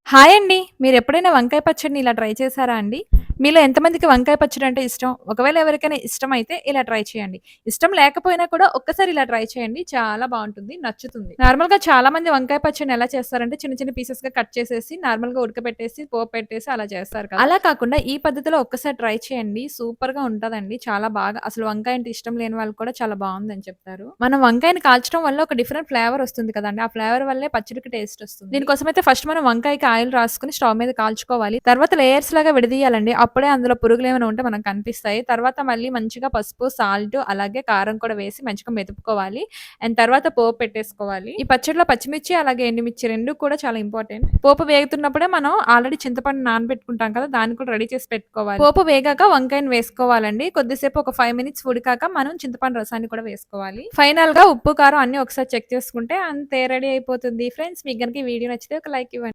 Hi అండి. మీరెప్పుడైనా వంకాయ పచ్చడిని ఇలా ట్రై చేశారా అండి? మీలో ఎంతమందికి వంకాయ పచ్చడి అంటే ఇష్టం? ఒకవేళ ఎవరికైనా ఇష్టమైతే ఇలా ట్రై చేయండి. ఇష్టం లేకపోయినా కూడా ఒక్కసారి ఇలా ట్రై చేయండి. చాలా బావుంటుంది. నచ్చుతుంది. నార్మల్‌గా చాలా మంది వంకాయ పచ్చడిని ఎలా చేస్తారంటే చిన్న చిన్న పీసెస్‌గా కట్ చేసేసి నార్మల్‌గా ఉడకబెట్టేసి పోపు పెట్టేసి అలా చేస్తారు కదా! అలా కాకుండా ఈ పద్ధతిలో ఒక్కసారి ట్రై చేయండి. సూపర్‌గా ఉంటదండి. చాలా బాగా అసలు వంకాయ అంటే ఇష్టం లేని వాళ్ళు కూడా చాలా బావుందని చెప్తారు. మనం వంకాయని కాల్చడం వల్ల ఒక డిఫరెంట్ ఫ్లేవర్ వస్తుంది కదండీ! ఆ ఫ్లేవర్ వల్లే పచ్చడికి టేస్ట్ వస్తుంది. దీనికోసమైతే ఫస్ట్ మనం వంకాయకి ఆయిల్ రాసుకొని స్టవ్ మీద కాల్చుకోవాలి. తర్వాత లేయర్స్ లాగా విడదీయాలండి. అప్పుడే అందులో పురుగులేమైనా ఉంటే మనకు కనిపిస్తాయి. తర్వాత మళ్ళీ మంచిగా పసుపు, సాల్ట్ అలాగే కారం కూడా వేసి మంచిగా మెదుపుకోవాలి. అండ్ తర్వాత పోపు పెట్టేసుకోవాలి. ఈ పచ్చడిలో పచ్చిమిర్చి అలాగే ఎండుమిర్చి 2 కూడా చాలా ఇంపార్టెంట్. పోపు వేగుతున్నప్పుడే మనం ఆల్రెడీ చింతపండు నానబెట్టుకుంటాం కదా! దాన్ని కూడా రెడీ చేసి పెట్టుకోవాలి. పోపు వేగాక వంకాయని వేసుకోవాలండి. కొద్దిసేపు ఒక 5 మినిట్స్ ఉడికాక మనం చింతపండు రసాన్ని కూడా వేసుకోవాలి. ఫైనల్‌గా ఉప్పు, కారం అన్నీ ఒకసారి చెక్ చేసుకుంటే అంతే రెడీ అయిపోతుంది. ఫ్రెండ్స్ మీకు గనుక ఈ వీడియో నచ్చితే ఒక లైక్ ఇవ్వండి.